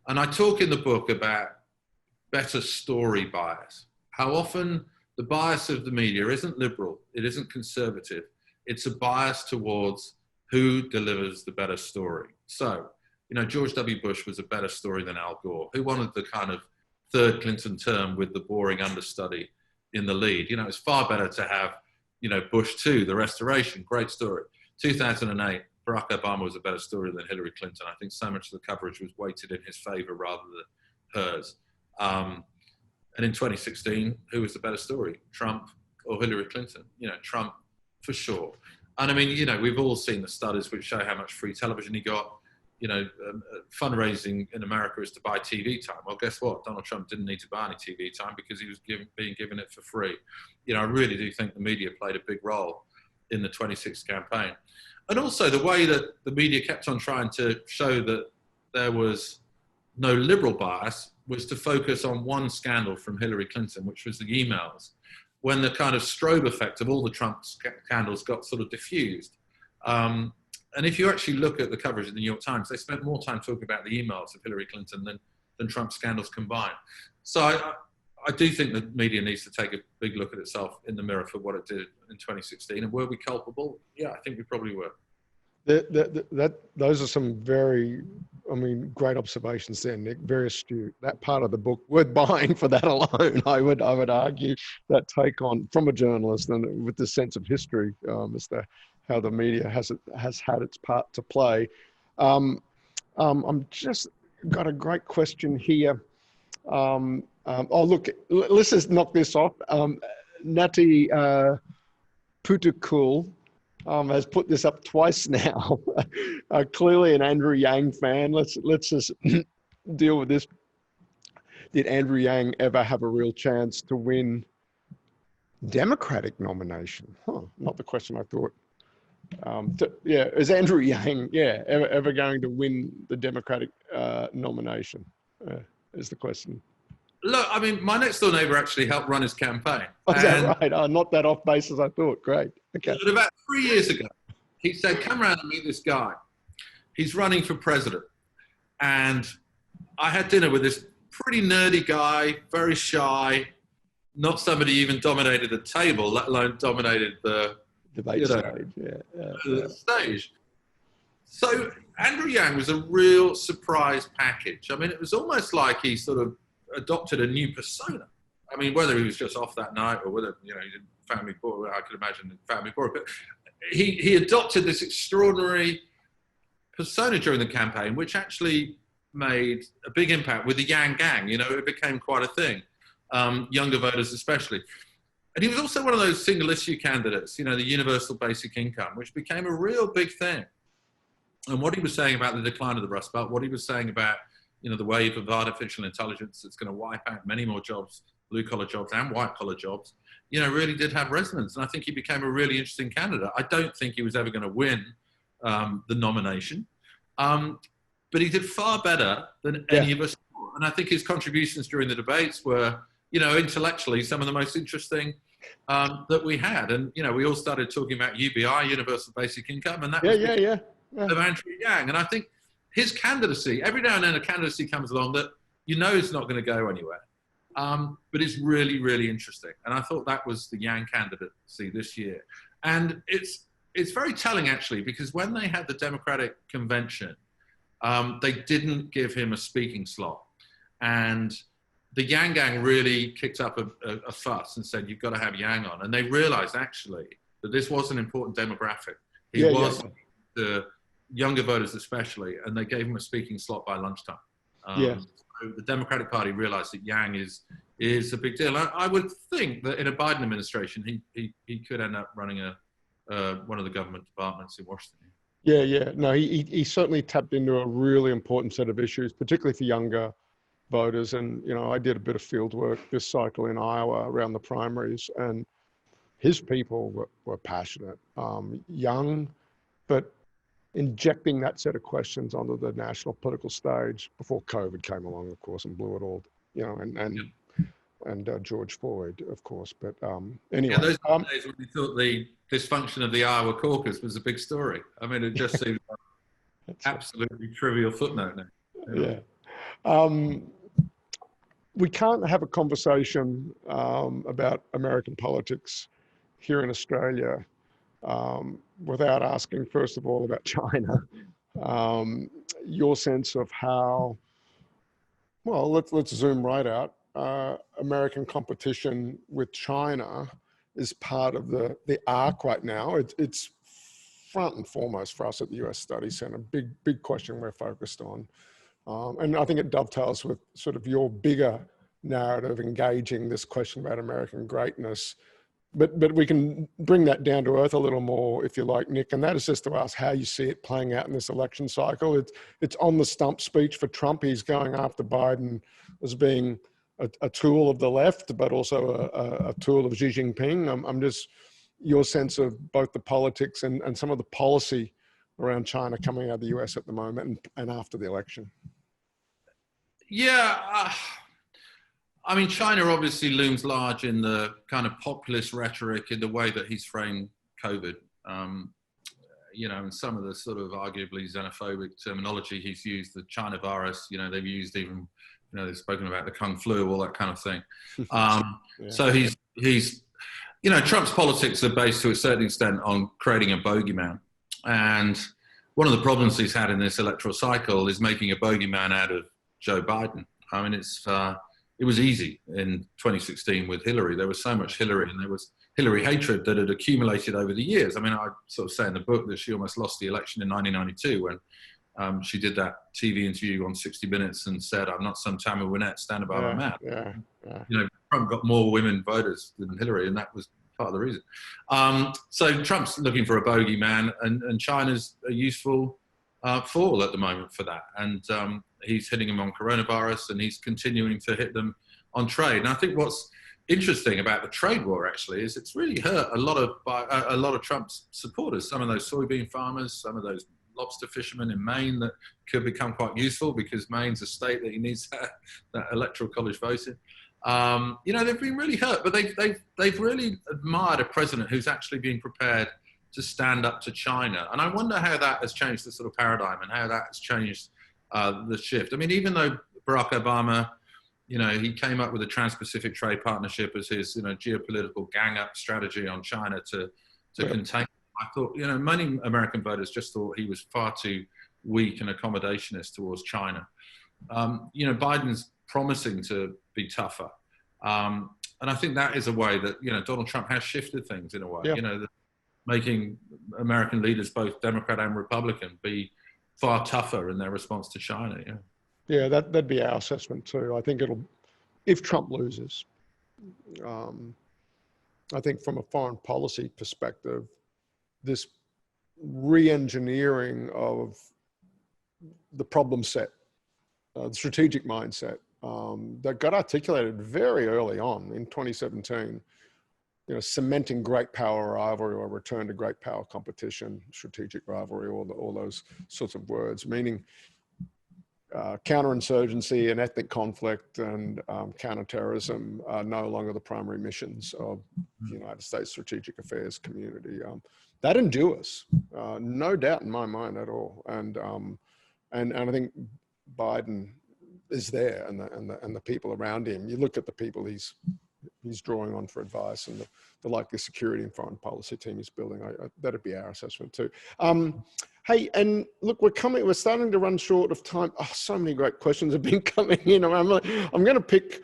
And I talk in the book about better story bias, how often the bias of the media isn't liberal, it isn't conservative, it's a bias towards who delivers the better story. So, you know, George W. Bush was a better story than Al Gore, who wanted the kind of third Clinton term with the boring understudy in the lead. You know, it's far better to have, you know, Bush 2, the restoration, great story. 2008, Barack Obama was a better story than Hillary Clinton. I think so much of the coverage was weighted in his favor rather than hers. And in 2016, who was the better story, Trump or Hillary Clinton? You know, Trump for sure. And I mean, you know, we've all seen the studies which show how much free television he got. You know, fundraising in America is to buy TV time. Well, guess what? Donald Trump didn't need to buy any TV time because he was being given it for free. You know, I really do think the media played a big role in the 26 campaign. And also the way that the media kept on trying to show that there was no liberal bias was to focus on one scandal from Hillary Clinton, which was the emails, when the kind of strobe effect of all the Trump scandals got sort of diffused. And if you actually look at the coverage in the New York Times, they spent more time talking about the emails of Hillary Clinton than Trump scandals combined. So I do think the media needs to take a big look at itself in the mirror for what it did in 2016. And were we culpable? Yeah, I think we probably were. Those are some very, I mean, great observations there, Nick. Very astute. That part of the book worth buying for that alone. I would argue that take on from a journalist and with the sense of history as to how the media has had its part to play. I'm just got a great question here. Oh, look, let's just knock this off. Nati Putukul has put this up twice now. Clearly an Andrew Yang fan. Let's just deal with this. Did Andrew Yang ever have a real chance to win Democratic nomination? Not the question I thought. Is Andrew Yang, ever going to win the Democratic nomination? Is the question. Look, I mean, my next door neighbor actually helped run his campaign. Oh, is that right? Not that off base as I thought. Great. Okay. But about 3 years ago, he said, come around and meet this guy. He's running for president. And I had dinner with this pretty nerdy guy, very shy, not somebody even dominated the table, let alone dominated the debate stage. The stage. So Andrew Yang was a real surprise package. I mean, it was almost like he sort of adopted a new persona. I mean, whether he was just off that night or whether, he didn't family board, I could imagine the family board, but he adopted this extraordinary persona during the campaign, which actually made a big impact with the Yang Gang. It became quite a thing, younger voters especially. And he was also one of those single issue candidates, the universal basic income, which became a real big thing. And what he was saying about the decline of the Rust Belt, what he was saying about, the wave of artificial intelligence that's going to wipe out many more jobs, blue collar jobs and white collar jobs, really did have resonance. And I think he became a really interesting candidate. I don't think he was ever going to win the nomination, but he did far better than any of us. And I think his contributions during the debates were, intellectually some of the most interesting that we had. And, we all started talking about UBI, Universal Basic Income, and that was of Andrew Yang. And I think his candidacy, every now and then a candidacy comes along that it's not going to go anywhere. But it's really, really interesting. And I thought that was the Yang candidacy this year. And it's very telling, actually, because when they had the Democratic convention, they didn't give him a speaking slot. And the Yang Gang really kicked up a fuss and said, you've got to have Yang on. And they realized, actually, that this was an important demographic. He was the younger voters especially, and they gave him a speaking slot by lunchtime. So the Democratic Party realized that Yang is a big deal. I would think that in a Biden administration, he could end up running one of the government departments in Washington. No, he certainly tapped into a really important set of issues, particularly for younger voters. And, I did a bit of field work this cycle in Iowa around the primaries, and his people were passionate, young, but injecting that set of questions onto the national political stage before COVID came along, of course, and blew it all, and George Floyd, of course. But anyway. Those days when we thought the dysfunction of the Iowa caucus was a big story. I mean, it just seems like an absolutely trivial footnote now. We can't have a conversation about American politics here in Australia without asking, first of all, about China. Your sense of how, well, let's zoom right out. American competition with China is part of the arc right now. It's front and foremost for us at the US Studies Center. Big question we're focused on. And I think it dovetails with sort of your bigger narrative, engaging this question about American greatness. But we can bring that down to earth a little more, if you like, Nick, and that is just to ask how you see it playing out in this election cycle. It's on the stump speech for Trump. He's going after Biden as being a tool of the left, but also a tool of Xi Jinping. I'm just, your sense of both the politics and some of the policy around China coming out of the US at the moment and after the election. I mean, China obviously looms large in the kind of populist rhetoric in the way that he's framed COVID. And some of the sort of arguably xenophobic terminology he's used, the China virus, they've used even, they've spoken about the Kung flu, all that kind of thing. So he's, Trump's politics are based to a certain extent on creating a bogeyman. And one of the problems he's had in this electoral cycle is making a bogeyman out of Joe Biden. I mean, it was easy in 2016 with Hillary. There was so much Hillary, and there was Hillary hatred that had accumulated over the years. I mean, I sort of say in the book that she almost lost the election in 1992 when she did that TV interview on 60 Minutes and said, "I'm not some Tammy Wynette standing by my man." Trump got more women voters than Hillary, and that was part of the reason. So Trump's looking for a bogeyman, and China's a useful foil at the moment for that. And he's hitting them on coronavirus, and he's continuing to hit them on trade. And I think what's interesting about the trade war actually is it's really hurt a lot of Trump's supporters. Some of those soybean farmers, some of those lobster fishermen in Maine that could become quite useful because Maine's a state that he needs that electoral college voting. They've been really hurt, but they've really admired a president who's actually been prepared to stand up to China. And I wonder how that has changed the sort of paradigm and how that has changed the shift. I mean, even though Barack Obama, he came up with a Trans-Pacific Trade Partnership as his, geopolitical gang-up strategy on China to contain. I thought, you know, many American voters just thought he was far too weak and accommodationist towards China. You know, Biden's promising to be tougher. And I think that is a way that, you know, Donald Trump has shifted things in a way, Yeah. you know, making American leaders, both Democrat and Republican, be far tougher in their response to China. Yeah, Yeah, that'd be our assessment too. I think if Trump loses, I think from a foreign policy perspective, this re-engineering of the problem set, the strategic mindset that got articulated very early on in 2017, you know, cementing great power rivalry or return to great power competition, strategic rivalry, all those sorts of words, meaning counterinsurgency and ethnic conflict and counterterrorism are no longer the primary missions of the United States strategic affairs community. That endures, no doubt in my mind at all. And I think Biden is there, and the people around him. You look at the people he's drawing on for advice, and the likely security and foreign policy team he's building. That'd be our assessment too. Hey, and look, we're starting to run short of time. Oh, so many great questions have been coming in. I'm going to pick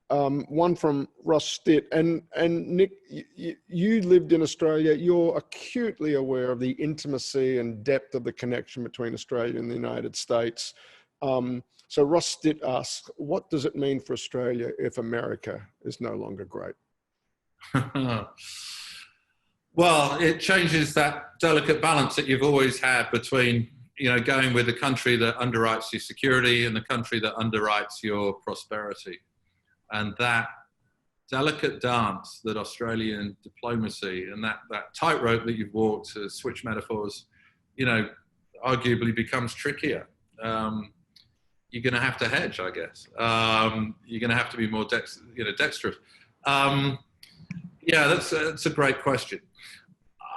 one from Ross Stitt. And Nick, you lived in Australia. You're acutely aware of the intimacy and depth of the connection between Australia and the United States. So Ross Stitt asks, what does it mean for Australia if America is no longer great? Well, it changes that delicate balance that you've always had between, you know, going with the country that underwrites your security and the country that underwrites your prosperity. And that delicate dance that Australian diplomacy and that tightrope that you've walked, to switch metaphors, you know, arguably becomes trickier. You're going to have to hedge, I guess. You're going to have to be more dexterous. Yeah, that's a great question.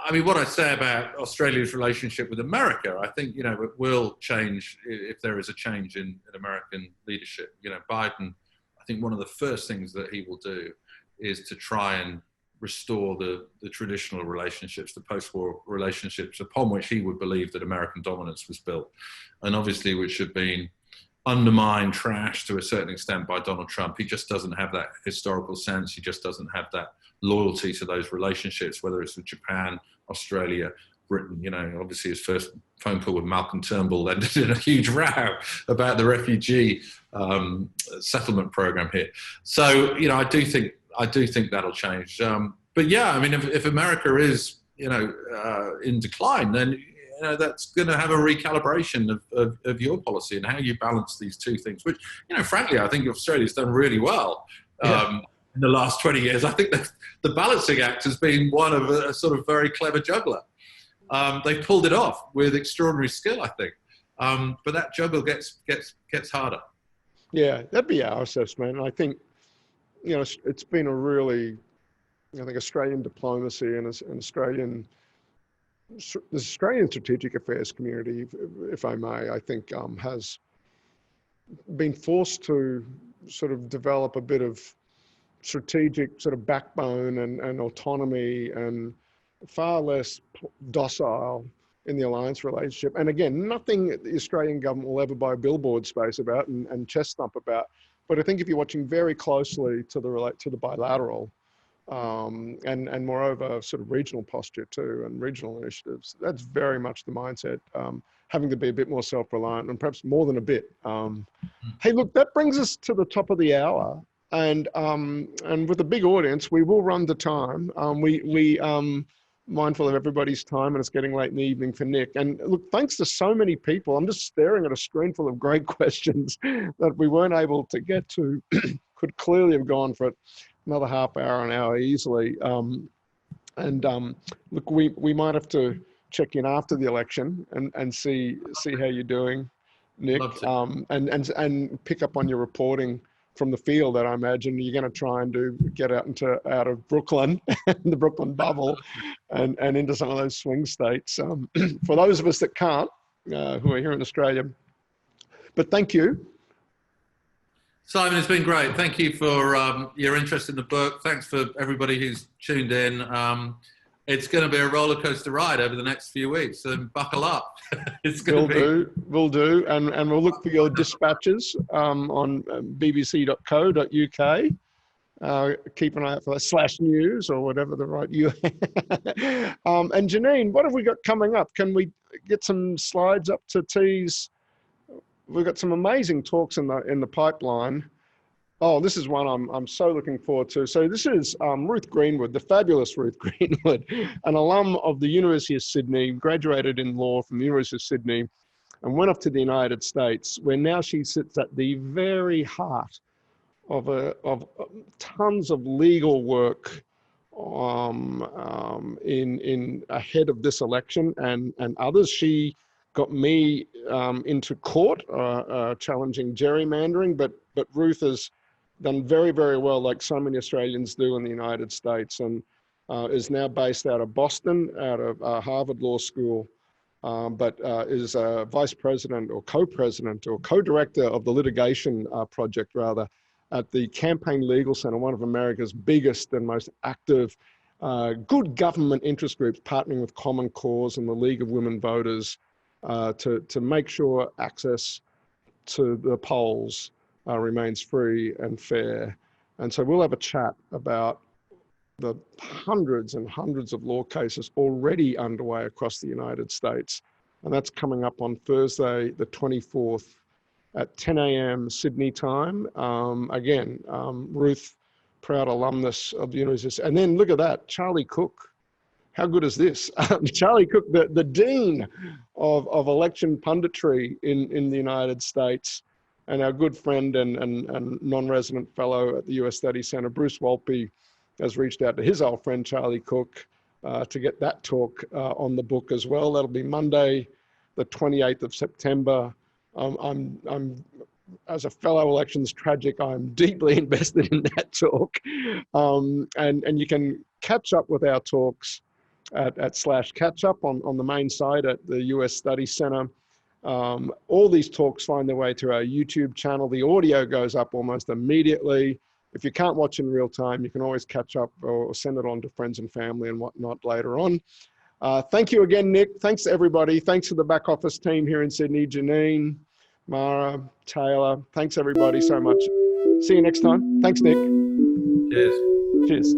I mean, what I say about Australia's relationship with America, I think, you know, it will change if there is a change in American leadership. You know, Biden, I think one of the first things that he will do is to try and restore the traditional relationships, the post-war relationships upon which he would believe that American dominance was built, and obviously which have been undermined, trashed to a certain extent by Donald Trump. He just doesn't have that historical sense. He just doesn't have that loyalty to those relationships, whether it's with Japan, Australia, Britain. You know, obviously his first phone call with Malcolm Turnbull ended in a huge row about the refugee settlement program here. So, you know, I do think that'll change. But yeah, I mean, if America is, you know, in decline, then, you know, that's going to have a recalibration of your policy and how you balance these two things, which, you know, frankly, I think Australia's done really well. In the last 20 years. I think that the balancing act has been one of a sort of very clever juggler. They've pulled it off with extraordinary skill, I think. But that juggle gets harder. Yeah, that'd be our assessment. I think, you know, it's been a really, I think, Australian diplomacy and the Australian strategic affairs community, if I may, I think has been forced to sort of develop a bit of strategic sort of backbone and autonomy, and far less docile in the alliance relationship. And again, nothing the Australian government will ever buy billboard space about and chest thump about. But I think if you're watching very closely to the bilateral and moreover sort of regional posture too, and regional initiatives, that's very much the mindset, having to be a bit more self-reliant, and perhaps more than a bit. Hey, look, that brings us to the top of the hour. And with a big audience, we will run to time. We mindful of everybody's time, and it's getting late in the evening for Nick. And look, thanks to so many people. I'm just staring at a screen full of great questions that we weren't able to get to. Could clearly have gone for another half hour, an hour easily. Look, we might have to check in after the election and see how you're doing, Nick, and pick up on your reporting from the field that I imagine you're going to try and get out of Brooklyn, the Brooklyn bubble, and into some of those swing states. For those of us that can't, who are here in Australia. But thank you. Simon, it's been great. Thank you for your interest in the book. Thanks for everybody who's tuned in. It's going to be a roller coaster ride over the next few weeks, so buckle up. It's going to be. We'll do, and we'll look for your dispatches on bbc.co.uk. Keep an eye out for that /news or whatever the right you. And Janine, what have we got coming up? Can we get some slides up to tease? We've got some amazing talks in the pipeline. Oh, this is one I'm so looking forward to. So this is Ruth Greenwood, the fabulous Ruth Greenwood, an alum of the University of Sydney, graduated in law from the University of Sydney, and went off to the United States, where now she sits at the very heart of tons of legal work in ahead of this election and others. She got me into court challenging gerrymandering, but Ruth has done very, very well, like so many Australians do in the United States, and is now based out of Boston, out of Harvard Law School, but is vice president or co-president or co-director of the litigation project, rather, at the Campaign Legal Center, one of America's biggest and most active good government interest groups, partnering with Common Cause and the League of Women Voters to make sure access to the polls remains free and fair. And so we'll have a chat about the hundreds and hundreds of law cases already underway across the United States. And that's coming up on Thursday, the 24th at 10 a.m. Sydney time. Again, Ruth, proud alumnus of the University. And then look at that, Charlie Cook. How good is this? Charlie Cook, the dean of election punditry in the United States, and our good friend and non-resident fellow at the US Study Center, Bruce Walpe, has reached out to his old friend Charlie Cook to get that talk on the book as well. That'll be Monday, the 28th of September. I'm as a fellow elections tragic, I'm deeply invested in that talk. And you can catch up with our talks at /catchup on the main site at the US Study Center. All these talks find their way to our YouTube channel. The audio goes up almost immediately. If you can't watch in real time, you can always catch up or send it on to friends and family and whatnot later on. Thank you again, Nick. Thanks to everybody. Thanks to the back office team here in Sydney, Janine, Mara, Taylor. Thanks everybody so much. See you next time. Thanks, Nick. Cheers. Cheers.